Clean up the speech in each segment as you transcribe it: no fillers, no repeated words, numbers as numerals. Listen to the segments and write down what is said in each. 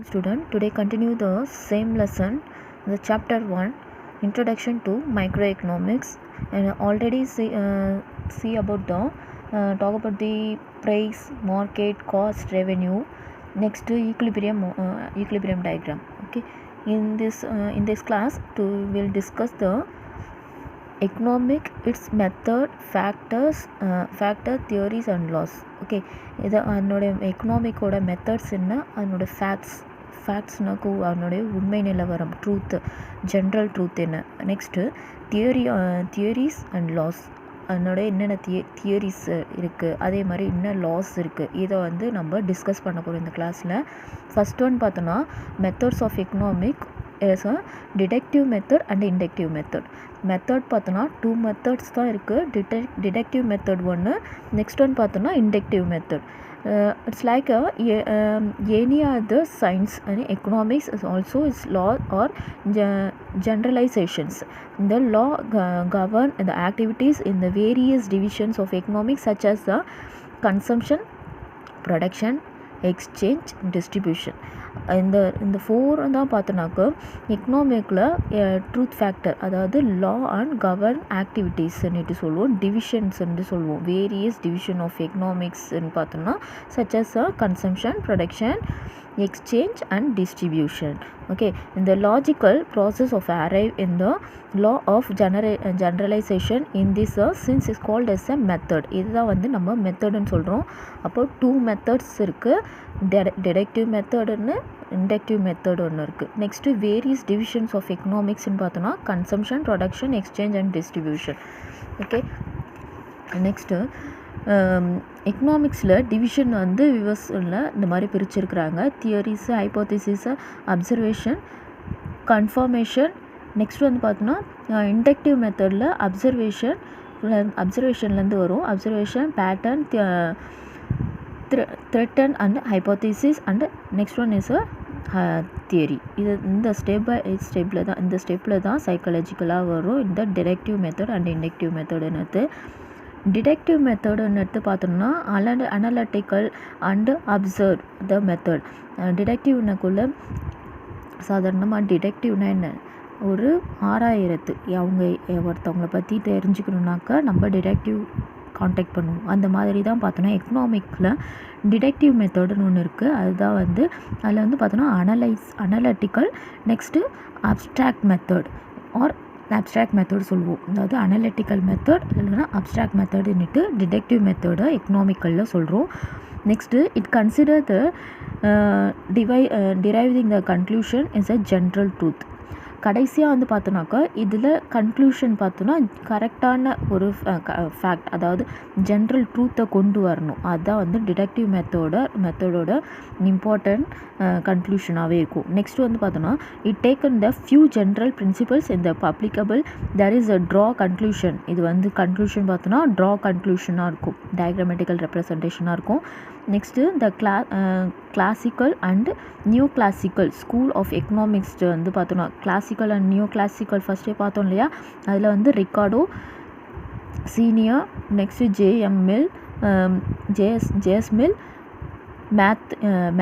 student. Today continue the same lesson, the chapter 1, Introduction to Microeconomics, and already see about the talk about the price, market, cost, revenue. Next equilibrium diagram. Okay, in this class we'll discuss the economic, its method, factor, theories and laws. Okay, இது அதனுடைய எக்கனாமிக்கோட methods என்ன, அதனோட ஃபேக்ட்ஸ்னாக்கு அதனுடைய உண்மை நிலவரம், truth, general truth என்ன. Next theories and loss, அதனோட என்னென்ன தியரிஸ் இருக்குது, அதே மாதிரி என்ன லாஸ் இருக்குது, இதை வந்து நம்ம டிஸ்கஸ் பண்ண போகிறோம் இந்த கிளாஸில். ஃபஸ்ட் ஒன் பார்த்தோன்னா methods of economic is a deductive method and inductive method. Method பார்த்தோன்னா 2 மெத்தட்ஸ் தான் இருக்குது. டிடக்டிவ் மெத்தட் ஒன்று, நெக்ஸ்ட் ஒன் பார்த்தோன்னா inductive method. It's like any other science and economics is also is law or generalizations. The law govern the activities in the various divisions of economics such as the consumption, production, exchange, distribution. இந்த 4 தான் பார்த்தோன்னாக்க எக்கனாமிக்கில் truth factor, அதாவது law and govern ஆக்டிவிட்டீஸ்ன்னுட்டு சொல்லுவோம். டிவிஷன்ஸ்ன்னு சொல்லுவோம். Various division of எக்கனாமிக்ஸ்ன்னு பார்த்தோம்னா such as consumption, production, exchange and distribution. Okay, in the logical process of arrive in the law of generalization in this since is called as a method. இதுதான் வந்து நம்ம மெத்தட்னு சொல்கிறோம். அப்போ 2 methods இருக்குது. Deductive மெத்தட்னு inductive method ஒன்று இருக்குது. Next various divisions of எக்கனாமிக்ஸ்ன்னு பார்த்தோன்னா consumption, production, exchange and distribution. Okay, next எக்கனாமிக்ஸில் டிவிஷன் வந்து விவர்ஸில் இந்த மாதிரி பிரிச்சிருக்கிறாங்க. Theories, hypothesis, observation, confirmation. Next வந்து பார்த்தோன்னா இண்டக்டிவ் மெத்தடில் அப்சர்வேஷன்லேருந்து வரும். Observation, pattern, threaten and hypothesis and next one is theory. இது இந்த ஸ்டெப்பில் தான் சைக்காலஜிக்கலாக வரும் இந்த டிடக்டிவ் மெத்தட் அண்ட் இண்டக்டிவ் மெத்தடுன்னு. டிடக்டிவ் மெத்தடுன்னு எடுத்து பார்த்தோம்னா analytical and observe the method. டிடக்டிவ்னுக்குள்ளே சாதாரணமாக டிடக்டிவ்னா என்ன, ஒரு அவங்க ஒருத்தவங்களை பற்றி தெரிஞ்சுக்கணுன்னாக்கா நம்ம டிடக்டிவ் கான்டாக்ட் பண்ணுவோம். அந்த மாதிரி தான் பார்த்தோன்னா எக்கனாமிக்கில் டிடக்டிவ் மெத்தடுன்னு ஒன்று இருக்குது. அதுதான் வந்து அதில் வந்து பார்த்தோன்னா analytical, next abstract method R abstract method சொல்லுவோம். அதாவது அனலிட்டிக்கல் மெத்தட் இல்லைன்னா அப்ஸ்ட்ராக்ட் மெத்தடுன்னுட்டு டிடக்டிவ் மெத்தடை எக்கனாமிக்கலில் சொல்கிறோம். Next it consider the driving the conclusion is a general truth. கடைசியாக வந்து பார்த்தோன்னாக்கா இதில் கன்க்ளூஷன் பார்த்தோன்னா கரெக்டான ஒரு ஃபேக்ட், அதாவது ஜென்ரல் ட்ரூத்தை கொண்டு வரணும். அதுதான் வந்து டிடக்டிவ் மெத்தடோட இம்பார்ட்டன்ட் கன்க்ளூஷனாகவே இருக்கும். நெக்ஸ்ட் வந்து பார்த்தோன்னா it taken the few general principles இந்த applicable there is a draw conclusion. இது வந்து கன்க்ளூஷன் பார்த்தோன்னா ட்ரா கன்க்ளூஷனாக இருக்கும், டயக்ராமெட்டிக்கல் ரெப்ரசன்டேஷனாக இருக்கும். Next the classical and new classical school of economics வந்து பார்த்தோன்னா கிளாசிக்கல் அண்ட் நியூ கிளாசிக்கல் ஃபஸ்ட்டே பார்த்தோம் இல்லையா. அதில் வந்து Ricardo, senior, next JM Mill, JS Mill,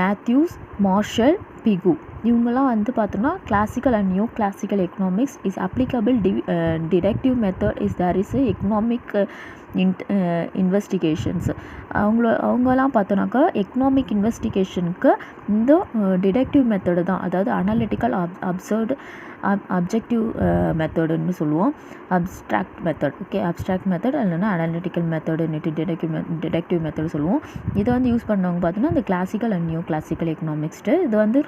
Matthews, Marshall, Pigou, இவங்கெல்லாம் வந்து பார்த்தோன்னா classical and new classical economics is applicable deductive method is there is economic investigations. அவங்கெல்லாம் பார்த்தோன்னாக்கா எக்கனாமிக் இன்வெஸ்டிகேஷனுக்கு இந்த டிடக்டிவ் மெத்தடு தான், அதாவது அனலிட்டிக்கல் அப்ஜெக்டிவ் மெத்தடுன்னு சொல்லுவோம். Abstract method. Okay, abstract method இல்லைன்னா அனலிட்டிக்கல் மெத்தடுன்னுட்டு டிடக்டிவ் மெத்தட் சொல்லுவோம். இதை வந்து யூஸ் பண்ணவங்க பார்த்தோன்னா இந்த கிளாசிக்கல் அண்ட் நியூ கிளாசிக்கல் எக்கனாமிக்ஸ்ட்டு இது வந்து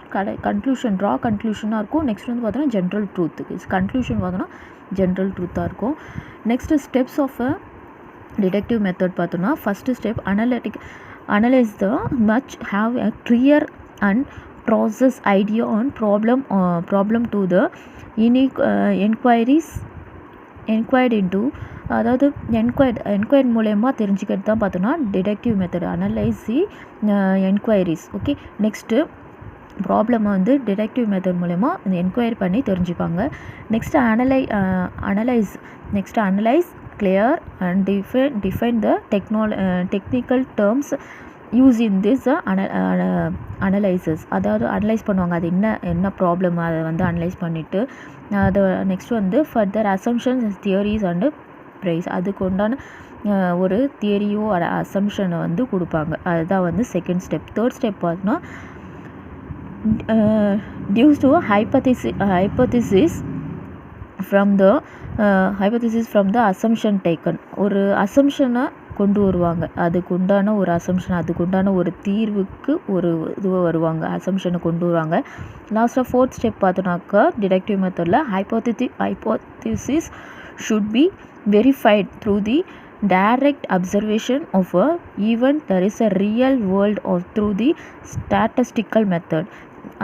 கன்க்ளூஷன் ட்ரா கன்க்ளூஷனாக இருக்கும். நெக்ஸ்ட் வந்து பார்த்தோன்னா ஜென்ரல் ட்ரூத். கன்க்ளூஷன் பார்த்தோன்னா ஜென்ரல் ட்ரூத்தாக இருக்கும். Next steps of deductive method பார்த்தோன்னா first step analyse the much have a clear and process idea on problem to the enquired into. அதாவது என்கொயர்ட் மூலயமா தெரிஞ்சுக்கிறது தான் பார்த்தோன்னா deductive method. Analyse the enquiries. Okay, next ப்ராப்ளமை வந்து டிடக்டிவ் மெத்தட் மூலயமா enquiry பண்ணி தெரிஞ்சுப்பாங்க. Next analyse clear and define the technical terms use in this analysis, அதாவது அனலைஸ் பண்ணுவாங்க அது என்ன ப்ராப்ளம் அதை வந்து அனலைஸ் பண்ணிவிட்டு அதை நெக்ஸ்ட் வந்து further assumptions theories and price அதுக்கு உண்டான ஒரு தியரியோ அசம்ஷனை வந்து கொடுப்பாங்க. அதுதான் வந்து செகண்ட் ஸ்டெப். தேர்ட் ஸ்டெப் பார்த்தோன்னா deduce to hypothesis from the assumption taken, ஒரு அசம்ஷனை கொண்டு வருவாங்க, அதுக்கு உண்டான ஒரு அசம்ஷன், அதுக்கு உண்டான ஒரு தீர்வுக்கு ஒரு இதுவாக வருவாங்க, அசம்ஷனை கொண்டு வருவாங்க. லாஸ்ட்டாக ஃபோர்த் ஸ்டெப் பார்த்தோன்னாக்கா டிடக்டிவ் மெத்தடில் hypothesis should be verified through the direct observation of a event there is a real world or through the statistical method.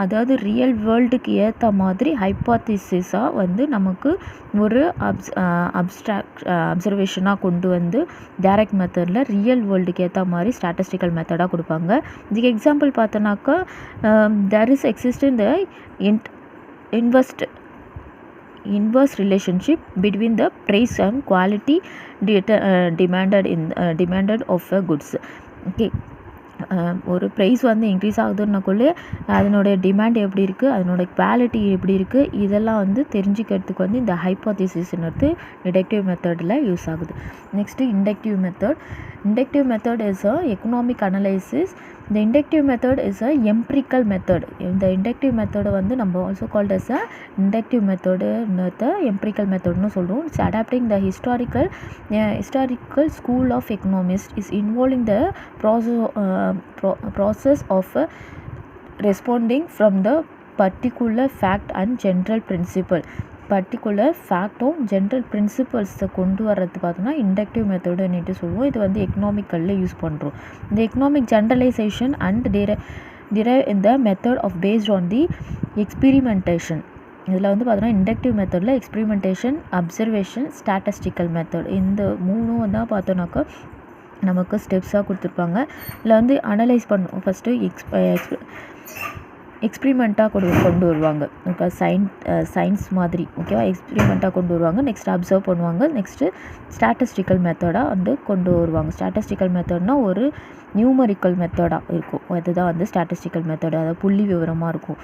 அதாவது ரியல் வேர்ல்டுக்கு ஏற்ற மாதிரி ஹைப்போதிசிஸாக வந்து நமக்கு ஒரு அப்சர்வேஷனாக கொண்டு வந்து டைரக்ட் மெத்தடில் ரியல் வேர்ல்டுக்கு ஏற்ற மாதிரி ஸ்டாட்டிஸ்டிக்கல் மெத்தடாக கொடுப்பாங்க. இதுக்கு எக்ஸாம்பிள் பார்த்தோன்னாக்கா there is exist in the inverse relationship between the price and quality demanded of a goods. Okay, ஒரு ப்ரைஸ் வந்து இன்க்ரீஸ் ஆகுதுன்னாக்குள்ளே அதனுடைய டிமாண்ட் எப்படி இருக்குது, அதனோட குவாலிட்டி எப்படி இருக்குது, இதெல்லாம் வந்து தெரிஞ்சுக்கிறதுக்கு வந்து இந்த ஹைப்போதிசிஸ்ன்றது டிடக்டிவ் மெத்தடில் யூஸ் ஆகுது. Next inductive method is a economic analysis. இந்த inductive method is a empirical method. இந்த இண்டக்டிவ் மெத்தடை வந்து நம்ம also called as a inductive மெத்தடுன்றத எம்பிரிக்கல் மெத்தட்னு சொல்கிறோம். It's adapting the historical school of economist is involving the process of responding from the particular fact and general principle. Particular ஃபேக்டும் general பிரின்சிபல்ஸை கொண்டு வர்றது பார்த்தோன்னா இண்டக்டிவ் மெத்தடுன்னுட்டு சொல்லுவோம். இது வந்து எக்கனாமிக்கலில் யூஸ் பண்ணுறோம். இந்த economic generalisation and derive in the method of based on the experimentation. இதில் வந்து பார்த்தோன்னா இண்டக்டிவ் மெத்தடில் எக்ஸ்பிரிமெண்டேஷன், அப்சர்வேஷன், ஸ்டாட்டிஸ்டிக்கல் மெத்தட் இந்த மூணும் தான் பார்த்தோன்னாக்கா நமக்கு ஸ்டெப்ஸாக கொடுத்துருப்பாங்க. இதில் வந்து அனலைஸ் பண்ணுவோம். ஃபஸ்ட்டு எக்ஸ்பிரிமெண்ட்டாக கொண்டு வருவாங்க. ஓகே, சயின்ஸ் மாதிரி ஓகேவா எக்ஸ்பிரிமெண்ட்டாக கொண்டு வருவாங்க. நெக்ஸ்ட் அப்சர்வ் பண்ணுவாங்க. நெக்ஸ்ட்டு ஸ்டாட்டிஸ்டிக்கல் மெத்தடாக வந்து கொண்டு வருவாங்க. ஸ்டாட்டிஸ்டிக்கல் மெத்தட்னால் ஒரு நியூமரிக்கல் மெத்தடாக இருக்கும். அதுதான் வந்து ஸ்டாட்டிஸ்டிக்கல் மெத்தட், அதாவது புள்ளி விவரமாக இருக்கும்.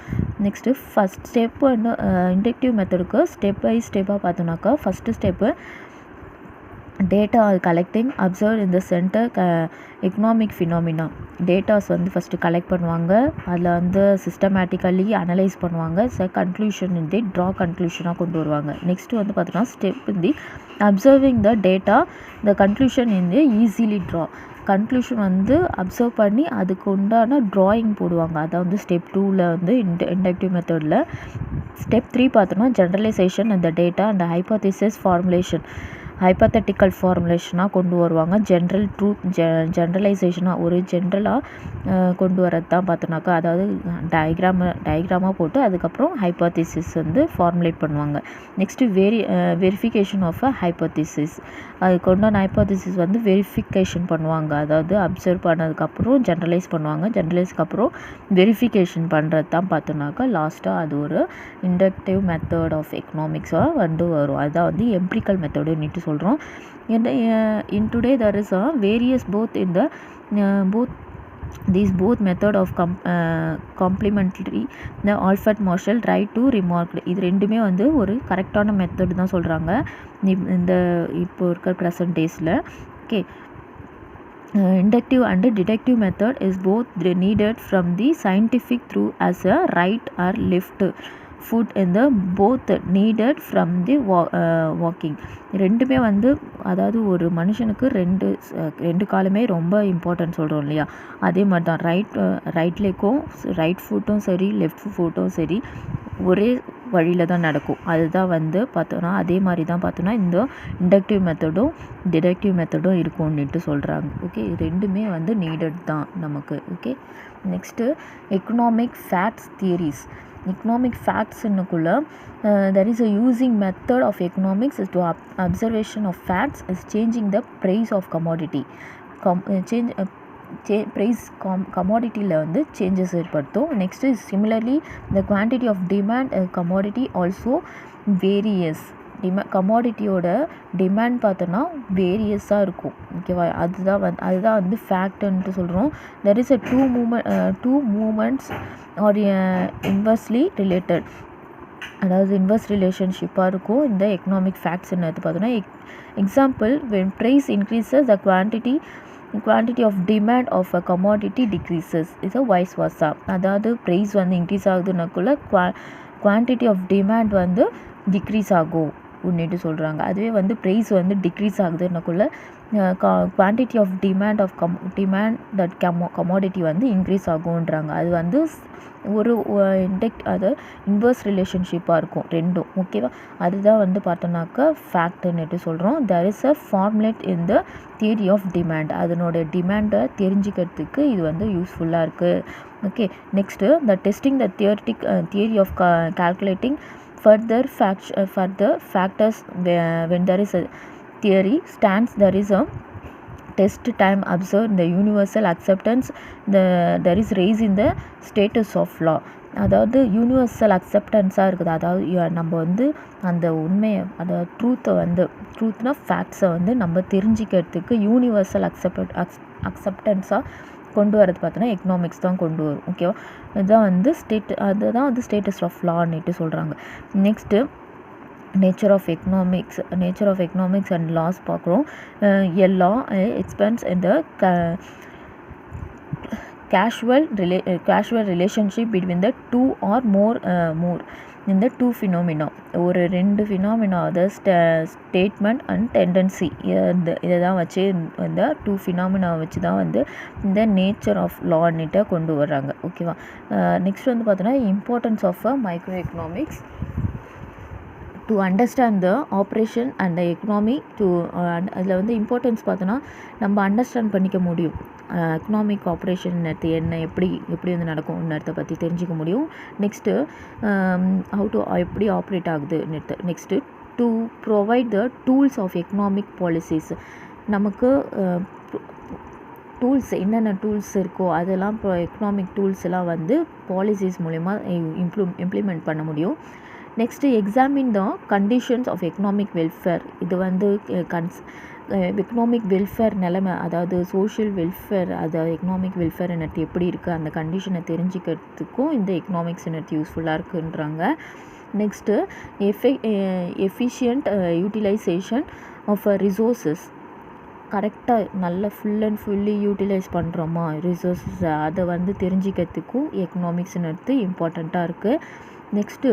நெக்ஸ்ட்டு ஃபஸ்ட் ஸ்டெப்பு வந்து இண்டக்டிவ் மெத்தடுக்கு ஸ்டெப் பை ஸ்டெப்பாக பார்த்தோன்னாக்கா first step data collecting observe இந்த சென்டர் எக்கனாமிக் ஃபினாமினா. டேட்டாஸ் வந்து ஃபஸ்ட்டு கலெக்ட் பண்ணுவாங்க, அதில் வந்து சிஸ்டமேட்டிக்கலி அனலைஸ் பண்ணுவாங்க. கன்க்ளூஷன் இந்த ட்ரா கன்க்ளூஷனாக கொண்டு வருவாங்க. நெக்ஸ்ட்டு வந்து பார்த்தோன்னா ஸ்டெப் இந்த observing the data the conclusion இந்த ஈஸிலி ட்ரா. கன்க்ளூஷன் வந்து அப்சர்வ் பண்ணி அதுக்கு உண்டான ட்ராயிங் போடுவாங்க. அதான் வந்து ஸ்டெப் 2ல் வந்து இண்டக்டிவ் மெத்தடில். ஸ்டெப் 3 பார்த்தோன்னா ஜென்ரலைசேஷன் அந்த data and hypothesis formulation, hypothetical ஃபார்முலேஷனாக கொண்டு வருவாங்க. ஜென்ரலைசேஷனாக ஒரு ஜென்ரலாக கொண்டு வரது தான் பார்த்தோன்னாக்கா, அதாவது டயக்ராமாக போட்டு அதுக்கப்புறம் ஹைப்போதிசிஸ் வந்து ஃபார்முலேட் பண்ணுவாங்க. Next verification of a hypothesis, அதுக்கு உண்டான ஹைப்போதிசிஸ் வந்து வெரிஃபிகேஷன் பண்ணுவாங்க. அதாவது அப்சர்வ் பண்ணதுக்கப்புறம் ஜென்ரலைஸ் பண்ணுவாங்க. ஜென்ரலைஸ்க்கு அப்புறம் வெரிஃபிகேஷன் பண்ணுறது தான் பார்த்தோன்னாக்கா லாஸ்ட்டாக அது ஒரு இண்டக்டிவ் மெத்தட் ஆஃப் எக்கனாமிக்ஸாக வந்து வரும். அதுதான் வந்து எம்பிரிக்கல் மெத்தடுன்னுட்டு சொல்கிறோம். In today there is a various both in the both method of complementary the Alfred Marshall right to remark. இது ரெண்டுமே வந்து ஒரு கரெக்டான மெத்தட் தான் சொல்கிறாங்க இந்த இப்போ இருக்கிற ப்ரெசன்ட் டேஸில். Okay, inductive and deductive method is both needed from the scientific through as a right or left foot in the both needed from the walking. ரெண்டுமே வந்து அதாவது ஒரு மனுஷனுக்கு ரெண்டு காலுமே ரொம்ப இம்பார்ட்டன்ட் சொல்கிறோம் இல்லையா, அதே மாதிரி தான் ரைட் லெக்கும் ரைட் ஃபுட்டும் சரி லெஃப்ட் ஃபுட்டும் சரி ஒரே வழியில் தான் நடக்கும். அதுதான் வந்து பார்த்தோன்னா அதே மாதிரி தான் பார்த்தோன்னா இந்த இண்டக்டிவ் மெத்தடும் டிடக்டிவ் மெத்தடும் இருக்கும்னுட்டு சொல்கிறாங்க. ஓகே, ரெண்டுமே வந்து நீடட் தான் நமக்கு. Okay, next economic facts theories. economic facts இன்னுக்குள்ள there is a using method of economics is to observation of facts is changing the price of commodity. price commodityல வந்து changes ஏற்படுத்தும். next is similarly the quantity of demand commodity also varies. கமாடிட்டியோட demand பார்த்தோன்னா வேரியஸாக இருக்கும். ஓகேவா, அதுதான் வந்து ஃபேக்ட்ன்ட்டு சொல்கிறோம். There is two movements are inversely related, அதாவது இன்வெர்ஸ் ரிலேஷன்ஷிப்பாக இருக்கும் இந்த எக்கனாமிக் ஃபேக்ட்ஸ் என்னது பார்த்தோன்னா. Example, when price increases the quantity of demand of a commodity decreases, இது vice versa. அதாவது ப்ரைஸ் வந்து இன்க்ரீஸ் ஆகுதுனாக்குள்ள குவான்டிட்டி ஆஃப் டிமாண்ட் வந்து டிக்ரீஸ் ஆகும் உன்னிட்டு சொல்கிறாங்க. அதுவே வந்து ப்ரைஸ் வந்து டிக்ரீஸ் ஆகுதுனாக்குள்ள quantity of demand that commodity வந்து இன்க்ரீஸ் ஆகுன்றாங்க. அது வந்து ஒரு அது இன்வெர்ஸ் ரிலேஷன்ஷிப்பாக இருக்கும் ரெண்டும். ஓகேவா, அதுதான் வந்து பார்த்தோன்னாக்கா ஃபேக்ட்ன்னுட்டு சொல்கிறோம். there is a formulate in the theory of demand, அதனோட டிமாண்டை தெரிஞ்சுக்கிறதுக்கு இது வந்து யூஸ்ஃபுல்லாக இருக்குது. Okay, next the testing the theory of calculating further factors when there is a theory stands, there is a test time observed the universal acceptance, there is raise in the status of law. அதாவது universal அக்செப்டன்ஸாக இருக்குது. அதாவது நம்ம வந்து அந்த உண்மையை, அதாவது ட்ரூத்னா ஃபேக்ட்ஸை வந்து நம்ம தெரிஞ்சிக்கிறதுக்கு யூனிவர்சல் அக்செப்டன்ஸாக கொண்டு வரது பார்த்தோன்னா எக்கனாமிக்ஸ் தான் கொண்டு வரும். ஓகேவா, இதுதான் வந்து அதுதான் வந்து ஸ்டேட்டஸ் ஆஃப் லான்னுட்டு சொல்கிறாங்க. Next nature of economics and laws பார்க்குறோம். எ லா எக்ஸ்பென்ஸ் இந்த casual relationship between the two or more இந்த டூ ஃபினாமினா, ஒரு ரெண்டு ஃபினாமினா, அதாவது ஸ்டேட்மெண்ட் அண்ட் டெண்டன்சி, இதை தான் வச்சு இந்த டூ ஃபினாமினா வச்சு தான் வந்து இந்த நேச்சர் ஆஃப் லான்னுட்டு கொண்டு வர்றாங்க. ஓகேவா, நெக்ஸ்ட் வந்து பார்த்தோன்னா importance of micro economics to understand the operation and the economy. அதில் வந்து இம்பார்ட்டன்ஸ் பார்த்தோன்னா நம்ம அண்டர்ஸ்டாண்ட் பண்ணிக்க முடியும். எக்கனாமிக் ஆப்ரேஷன் என்ன எப்படி வந்து நடக்கும்ன்றதை பற்றி தெரிஞ்சிக்க முடியும். நெக்ஸ்ட்டு எப்படி ஆப்ரேட் ஆகுது. Next to provide the tools of economic policies, நமக்கு டூல்ஸ் என்னென்ன டூல்ஸ் இருக்கோ அதெல்லாம் இப்போ எக்கனாமிக் டூல்ஸ் எல்லாம் வந்து பாலிசிஸ் மூலமா இம்ப்ளிமெண்ட் பண்ண முடியும். Next examine the conditions of economic welfare, இது வந்து எக்கனாமிக் வெல்ஃபேர் நிலைமை, அதாவது சோஷியல் வெல்ஃபேர், அதாவது எக்கனாமிக் வெல்ஃபேர் என்னது எப்படி இருக்குது அந்த கண்டிஷனை தெரிஞ்சுக்கிறதுக்கும் இந்த எக்கனாமிக்ஸ் என்னது யூஸ்ஃபுல்லாக இருக்குன்றாங்க. Next efficient utilization of resources, கரெக்டாக நல்ல ஃபுல்லி யூட்டிலைஸ் பண்ணுறோமா ரிசோர்ஸஸ், அதை வந்து தெரிஞ்சிக்கிறதுக்கும் எக்கனாமிக்ஸ்ன்றது இம்பார்ட்டண்ட்டாக இருக்குது. நெக்ஸ்ட்டு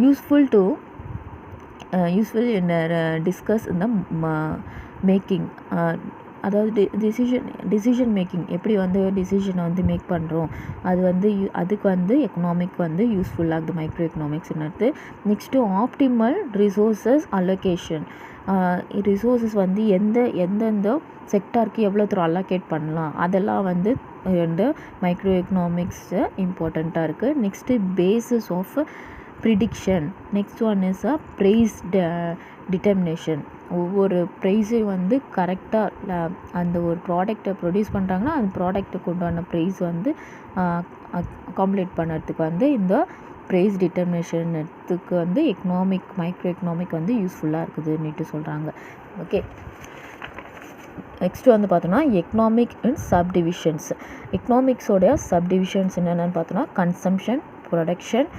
யூஸ்ஃபுல் இன் டிஸ்கஸ் இந்த மேக்கிங், அதாவது டிசிஷன் மேக்கிங், எப்படி வந்து டிசிஷனை வந்து மேக் பண்ணுறோம், அது வந்து அதுக்கு வந்து எக்கனாமிக் வந்து யூஸ்ஃபுல்லாகுது மைக்ரோ எக்கனாமிக்ஸ்ன்றது. Next optimal resources allocation, resources வந்து எந்தெந்த செக்டாருக்கு எவ்வளோ தூரம் அலோகேட் பண்ணலாம், அதெல்லாம் வந்து இந்த மைக்ரோ எக்கனாமிக்ஸு இம்பார்ட்டண்ட்டாக இருக்குது. Next basis of prediction, next one is price determination, ஒவ்வொரு ப்ரைஸையும் வந்து கரெக்டாக அந்த ஒரு ப்ராடக்டை ப்ரொடியூஸ் பண்ணுறாங்கன்னா அந்த ப்ராடக்ட்டுக்கு உண்டான ப்ரைஸ் வந்து அக்காமுலேட் பண்ணுறதுக்கு வந்து இந்த ப்ரைஸ் டிட்டர்மினேஷனுக்கு வந்து மைக்ரோ எக்கனாமிக் வந்து யூஸ்ஃபுல்லாக இருக்குதுன்னுட்டு சொல்கிறாங்க. ஓகே, நெக்ஸ்ட்டு வந்து பார்த்தோன்னா எக்கனாமிக் அண்ட் சப்டிவிஷன்ஸ். எக்கனாமிக்ஸோடைய சப்டிவிஷன்ஸ் என்னென்னு பார்த்தோன்னா consumption, production,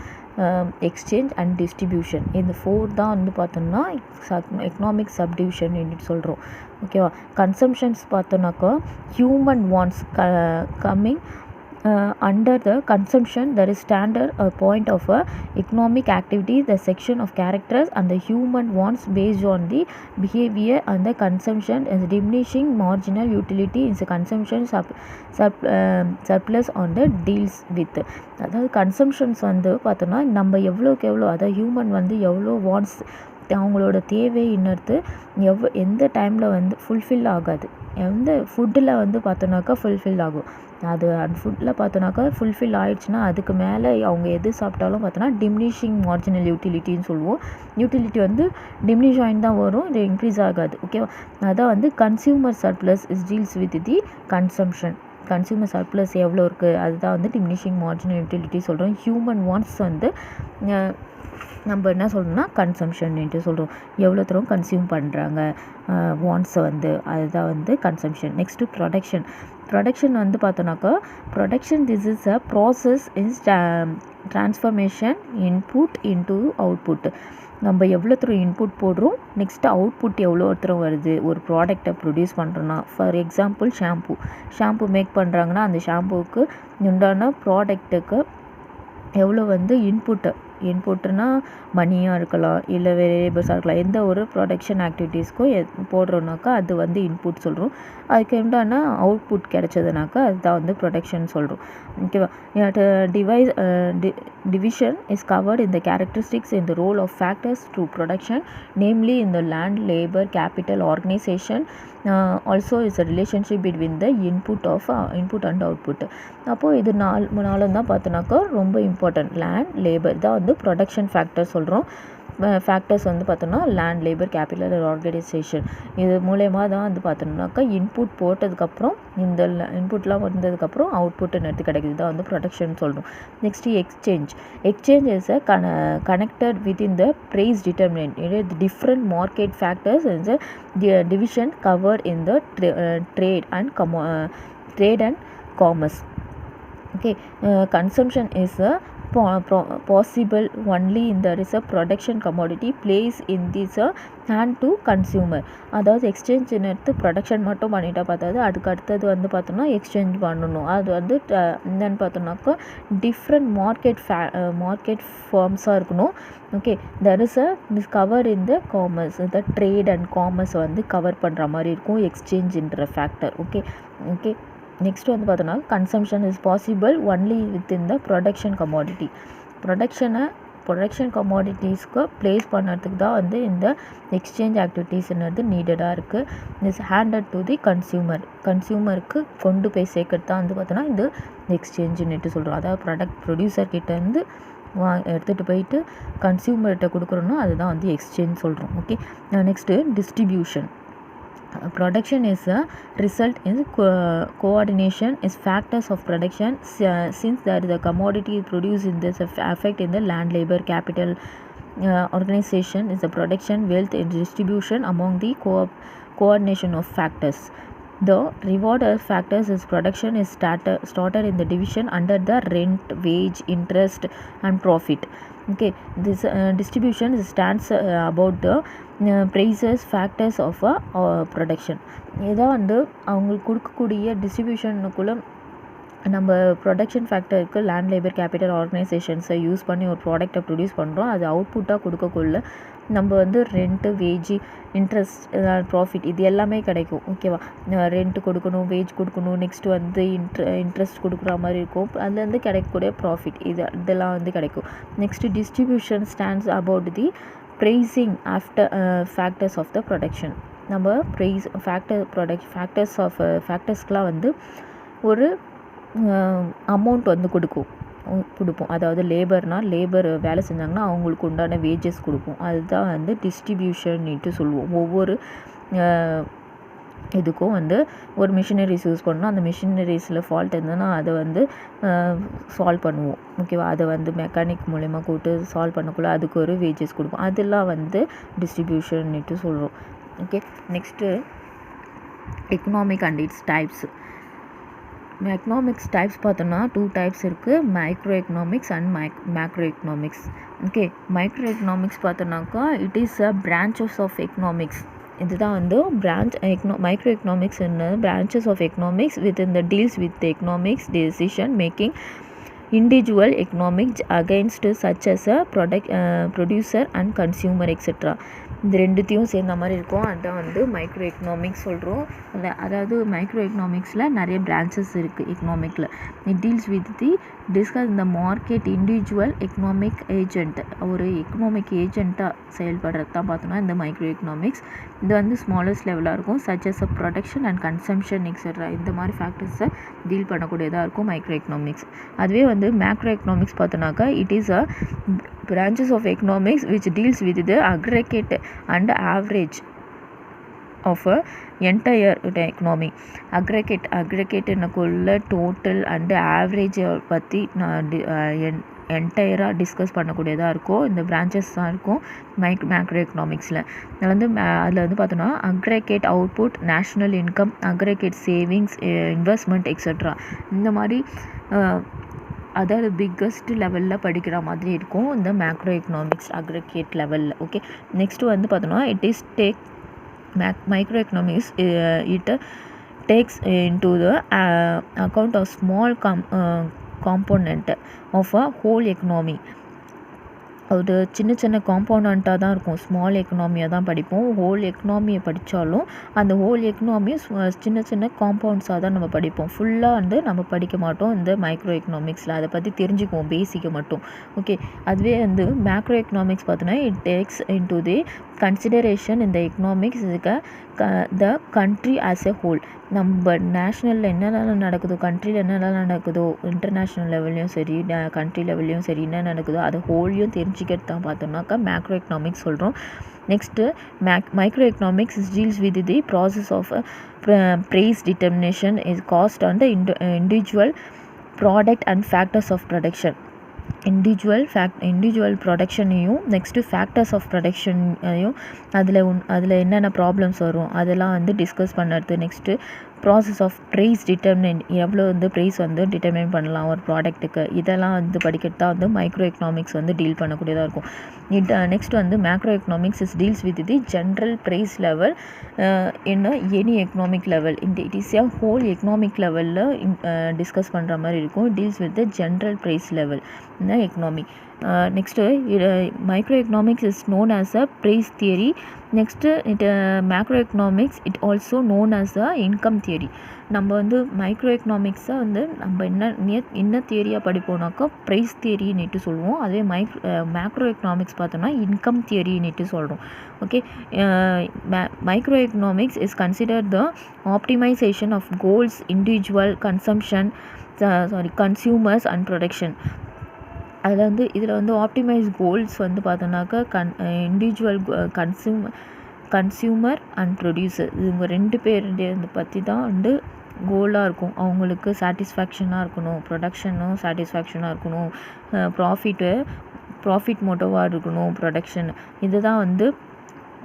exchange and distribution, இந்த 4 தான் வந்து பார்த்தோம்னா எக்கனாமிக் சப்டிவிஷன் சொல்கிறோம். ஓகேவா, கன்சம்ஷன்ஸ் பார்த்தோன்னாக்கா human wants coming under the consumption there is standard point of economic activity, the section of characters and the human wants based on the behavior and the consumption is diminishing marginal utility is the consumption surplus on the deals with. அதாவது consumptions வந்து பார்த்தோன்னா நம்ம எவ்வளோக்கு எவ்வளோ, அதாவது human வந்து எவ்வளோ wants, அவங்களோட தேவை இன்னொருத்து எந்த டைமில் வந்து ஃபுல்ஃபில் ஆகாது, எந்த ஃபுட்டில் வந்து பார்த்தோன்னாக்கா ஃபுல்ஃபில் ஆகும், அது அந்த ஃபுட்டில் பார்த்தோன்னாக்கா ஃபுல்ஃபில் ஆகிடுச்சுன்னா அதுக்கு மேலே அவங்க எது சாப்பிட்டாலும் பார்த்தோன்னா டிமினிஷிங் மார்ஜினல் யூட்டிலிட்டின்னு சொல்லுவோம். யூட்டிலிட்டி வந்து டிமினிஷ் ஆகிட்டு தான் வரும், இது இன்க்ரீஸ் ஆகாது. ஓகேவா, அதான் வந்து consumer surplus is deals with the consumption. Consumer surplus எவ்வளோ இருக்குது அதுதான் வந்து டிமினிஷிங் மார்ஜினல் யூட்டிலிட்டி சொல்கிறோம். ஹியூமன் வாண்ட்ஸ் வந்து நம்ம என்ன சொல்கிறோம்னா கன்சம்ஷன்ட்டு சொல்கிறோம். எவ்வளோ தூரம் கன்சியூம் பண்ணுறாங்க வாண்ட்ஸை வந்து, அதுதான் வந்து கன்சம்ஷன். நெக்ஸ்ட்டு ப்ரொடக்ஷன் வந்து பார்த்தோன்னாக்கா production this is a process is transformation input into output. நம்ம எவ்வளோ தூரம் இன்புட் போடுறோம், நெக்ஸ்ட்டு அவுட்புட் எவ்வளோ தூரம் வருது ஒரு ப்ராடக்டை ப்ரொடியூஸ் பண்ணுறோன்னா. ஃபார் எக்ஸாம்பிள் ஷாம்பு மேக் பண்ணுறாங்கன்னா அந்த ஷாம்புவுக்கு உண்டான ப்ராடக்ட்டுக்கு எவ்வளோ வந்து இன்புட்டுனா மணியாக இருக்கலாம், இல்லை வேரியபிள்ஸாக இருக்கலாம். எந்த ஒரு ப்ரொடக்ஷன் ஆக்டிவிட்டீஸ்க்கும் போடுறோன்னாக்கா அது வந்து இன்புட் சொல்கிறோம். அதுக்கு உண்டான அவுட்புட் கிடைச்சதுனாக்கா அதுதான் வந்து ப்ரொடக்ஷன் சொல்கிறோம். ஓகேவா? Division is covered in the characteristics in the role of factors to production, namely in the land, labor, capital, organization. Also is a relationship between the input and output. அப்போது இது நாலும் தான் பார்த்தோன்னாக்கா ரொம்ப important. Land, labour தான் வந்து production factor சொல்கிறோம். Factors வந்து பார்த்தோன்னா லேண்ட், லேபர், கேபிட்டல், ஆர்கனைசேஷன். இது மூலயமா தான் வந்து பார்த்தோம்னாக்கா இன்புட் போட்டதுக்கப்புறம் இந்த இன்புட்லாம் வந்ததுக்கப்புறம் அவுட்புட்டுன்னு எடுத்து கிடைக்குது தான் வந்து ப்ரொடக்ஷன் சொல்கிறோம். Next exchange is a connected within the price determinant. Different market factors is a division covered in the trade and commerce. Okay, consumption is possible only in there is a production commodity placed in this hand to consumer. அதாவது எக்ஸ்சேஞ்சுன்னு எடுத்து production மட்டும் பண்ணிட்டா பார்த்தாது, அதுக்கு அடுத்தது வந்து பார்த்தோம்னா exchange பண்ணணும். அது வந்து என்னென்னு பார்த்தோம்னாக்கா டிஃப்ரெண்ட் மார்க்கெட் ஃபார்ம்ஸாக இருக்கணும். Okay, that is cover in the commerce. The trade and commerce வந்து கவர் பண்ணுற மாதிரி இருக்கும் எக்ஸ்சேஞ்சுன்ற ஃபேக்டர். ஓகே. நெக்ஸ்ட் வந்து பார்த்தோன்னா consumption is possible only within the production commodity. Production கமாடிட்டிஸ்க்கு ப்ளேஸ் பண்ணுறதுக்கு தான் வந்து இந்த எக்ஸ்சேஞ்ச் ஆக்டிவிட்டீஸ்ன்றது நீடடாக இருக்குது. இஸ் ஹேண்டட் டு தி கன்சியூமருக்கு கொண்டு போய் சேர்க்கறது தான் வந்து பார்த்தோன்னா இது எக்ஸ்சேஞ்சுன்னுட்டு சொல்கிறோம். அதாவது ப்ரொடியூசர்கிட்டேருந்து எடுத்துகிட்டு போயிட்டு கன்சியூமர்கிட்ட கொடுக்குறோன்னா அதுதான் வந்து எக்ஸ்சேஞ்ச் சொல்கிறோம். Okay, next distribution. Production is a result in coordination is factors of production. Since that the commodity produced in this effect in the land, labor, capital, organization is the production, wealth and distribution among the coordination of factors. The reward factors is production is started in the division under the rent, wage, interest and profit. Okay, this distribution stands about the prices factors of production. இதான் வந்து அவங்களுக்கு கொடுக்கக்கூடிய டிஸ்ட்ரிபியூஷனுக்குள்ளே நம்ம production ஃபேக்டருக்கு land, labour, capital, ஆர்கனைசேஷன்ஸை use பண்ணி ஒரு ப்ராடக்டை ப்ரொடியூஸ் பண்ணுறோம். அது அவுட்புட்டாக கொடுக்கக்குள்ள நம்ம வந்து ரெண்ட்டு, வேஜ், இன்ட்ரெஸ்ட், ப்ராஃபிட் இது எல்லாமே கிடைக்கும். ஓகேவா? ரெண்ட்டு கொடுக்கணும், வேஜ் கொடுக்கணும், நெக்ஸ்ட்டு வந்து இன்ட்ரெஸ்ட் கொடுக்குற மாதிரி இருக்கும். அதுலேருந்து கிடைக்கக்கூடிய ப்ராஃபிட் இதெல்லாம் வந்து கிடைக்கும். Next distribution stands about the pricing after factors of the production. நம்ம ப்ரைஸ் ஃபேக்டர்ஸ்க்கெலாம் வந்து ஒரு அமௌண்ட் வந்து கொடுப்போம். அதாவது லேபர் வேலை செஞ்சாங்கன்னா அவங்களுக்கு உண்டான வேஜஸ் கொடுப்போம். அதுதான் வந்து டிஸ்ட்ரிபியூஷன்ட்டு சொல்லுவோம். ஒவ்வொரு இதுக்கும் வந்து ஒரு மிஷினரிஸ் யூஸ் பண்ணோம். அந்த மிஷினரிஸில் ஃபால்ட் இருந்ததுன்னா அதை வந்து சால்வ் பண்ணுவோம். ஓகேவா? அதை வந்து மெக்கானிக் மூலயமா கூட்டு சால்வ் பண்ணக்குள்ள அதுக்கு ஒரு வேஜஸ் கொடுப்போம். அதெல்லாம் வந்து டிஸ்ட்ரிபியூஷன்ட்டு சொல்கிறோம். Okay, next economic and its types. Economics types பார்த்தோன்னா 2 டைப்ஸ் இருக்குது. Micro economics and macro economics. Okay, micro economics பார்த்தோன்னாக்கா it is a branches of economics. இதுதான் வந்து micro economics branches of economics within the deals with economics decision making individual economics against such as a producer and consumer etc. இந்த ரெண்டுத்தையும் சேர்ந்த மாதிரி இருக்கும். அதுதான் வந்து மைக்ரோ எக்கனாமிக்ஸ் சொல்கிறோம். அதாவது மைக்ரோ எக்கனாமிக்ஸில் நிறைய பிரான்ச்சஸ் இருக்குது. எக்கனாமிக்கில் it deals with the discuss இந்த மார்க்கெட் இண்டிவிஜுவல் எக்கனாமிக் ஏஜென்ட். ஒரு எக்கனாமிக் ஏஜென்ட்டாக செயல்படுறது தான் பார்த்தோன்னா இந்த மைக்ரோ எக்கனாமிக்ஸ். இது வந்து ஸ்மாலஸ்ட் லெவலாக இருக்கும். Such as a production and consumption etcetera இந்த மாதிரி ஃபேக்டர்ஸை டீல் பண்ணக்கூடியதாக இருக்கும் மைக்ரோ எக்கனாமிக்ஸ். அதுவே வந்து மேக்ரோ எக்கனாமிக்ஸ் பார்த்தோன்னாக்கா it is a branches of economics which deals with the aggregate and average of a entire economy. aggregate என்னக்குள்ள total and average பற்றி என்டையராக discuss பண்ணக்கூடியதாக இருக்கும். இந்த பிரான்ச்சஸ் தான் இருக்கும் மேக்ரோ எக்கனாமிக்ஸில். அதில் வந்து பார்த்தோன்னா aggregate output, national income, aggregate savings, investment extra, இந்த மாதிரி அதாவது பிக்கஸ்ட் லெவலில் படிக்கிற மாதிரி இருக்கும் இந்த மேக்ரோ எக்கனாமிக்ஸ் அக்ரிகேட் லெவலில். ஓகே, நெக்ஸ்ட்டு வந்து பார்த்தோன்னா it is micro economics it takes into the account of small component of a whole economy. அது சின்ன சின்ன காம்போனண்ட்டாக தான் இருக்கும். ஸ்மால் எக்கனாமியாக தான் படிப்போம். ஹோல் எக்கனாமியை படித்தாலும் அந்த ஹோல் எக்கனாமியை சின்ன சின்ன காம்பவுண்ட்ஸாக தான் நம்ம படிப்போம். ஃபுல்லாக வந்து நம்ம படிக்க மாட்டோம் இந்த மைக்ரோ எக்கனாமிக்ஸில். அதை பற்றி தெரிஞ்சுக்குவோம் பேசிக்கை மட்டும். ஓகே, அதுவே வந்து மேக்ரோ எக்கனாமிக்ஸ் பார்த்தோன்னா it takes into the consideration இந்த economics the country as a whole. நம்ம நேஷ்னலில் என்னென்னலாம் நடக்குதோ, கண்ட்ரியில் என்னென்னலாம் நடக்குதோ, இன்டர்நேஷ்னல் லெவல்லையும் சரி கண்ட்ரி லெவல்லையும் சரி என்ன நடக்குதோ அது ஹோல்லையும் தெரிஞ்சுக்கிறது தான் பார்த்தோம்னாக்கா மேக்ரோ எக்கனாமிக்ஸ் சொல்கிறோம். Next micro economics deals with the process of price determination is cost and individual product and factors of production. Individual ப்ரொடக்ஷனையும் நெக்ஸ்ட்டு ஃபேக்டர்ஸ் ஆஃப் ப்ரொடக்ஷனையும் அதில் என்னென்ன ப்ராப்ளம்ஸ் வரும் அதெல்லாம் வந்து டிஸ்கஸ் பண்ணுறது. நெக்ஸ்ட்டு ப்ராசஸ் ஆஃப் ப்ரைஸ் எவ்வளோ வந்து ப்ரைஸ் வந்து டிட்டர்மைன் பண்ணலாம் ஒரு ப்ராடக்ட்டுக்கு, இதெல்லாம் வந்து படிக்கிறது தான் வந்து மைக்ரோ எக்கனாமிக்ஸ் வந்து டீல் பண்ணக்கூடியதாக இருக்கும். நெக்ஸ்ட் வந்து macro economics is deals with the general price level in any economic level. It is a whole economic லெவலில் டிஸ்கஸ் பண்ணுற மாதிரி இருக்கும். Deals with the general price level in the economy. Next microeconomics is known as a price theory. Next macroeconomics it also known as a income theory. நம்ம வந்து micro எக்கனாமிக்ஸை வந்து நம்ம என்ன தியரியாக படிப்போம்னாக்கா price தியரின்னுட்டு சொல்லுவோம். அதே மேக்ரோ எக்கனாமிக்ஸ் பார்த்தோம்னா இன்கம் தியரின்னுட்டு சொல்கிறோம். Okay, micro economics is consider the optimization of goals, individual consumption consumers and production. இதில் வந்து ஆப்டிமைஸ் கோல்ஸ் வந்து பார்த்தோன்னாக்கா இண்டிவிஜுவல் கன்சியூமர் அண்ட் ப்ரொடியூசர், இவங்க 2 பேருடைய பற்றி தான் வந்து கோலாக இருக்கும். அவங்களுக்கு சாட்டிஸ்ஃபேக்ஷனாக இருக்கணும், ப்ரொடக்ஷனும் சாட்டிஸ்ஃபேக்ஷனாக இருக்கணும், ப்ராஃபிட் மோட்டிவாக இருக்கணும் ப்ரொடக்ஷன். இதுதான் வந்து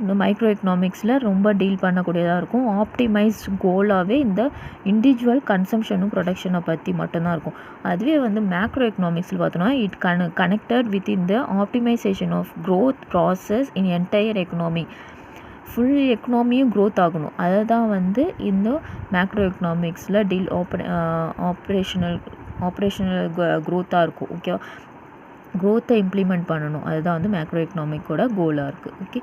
இந்த மைக்ரோ எக்கனாமிக்ஸில் ரொம்ப டீல் பண்ணக்கூடியதாக இருக்கும். ஆப்டிமைஸ்ட் கோலாகவே இந்த இண்டிவிஜுவல் கன்சம்ஷனும் ப்ரொடக்ஷனை பற்றி மட்டும்தான் இருக்கும். அதுவே வந்து மேக்ரோ எக்கனாமிக்ஸில் பார்த்தோன்னா இட் கனெக்டட் வித் இந்த optimisation of growth process in entire economy. Full எக்கனாமியும் க்ரோத் ஆகணும். அதை தான் வந்து இந்த மேக்ரோ எக்கனாமிக்ஸில் ஆப்ரேஷனல் க்ரோத்தாக இருக்கும். ஓகேவா, க்ரோத்தை இம்ப்ளிமெண்ட் பண்ணணும். அதுதான் வந்து மேக்ரோ எக்கனாமிக்கோட கோலாக இருக்குது. ஓகே.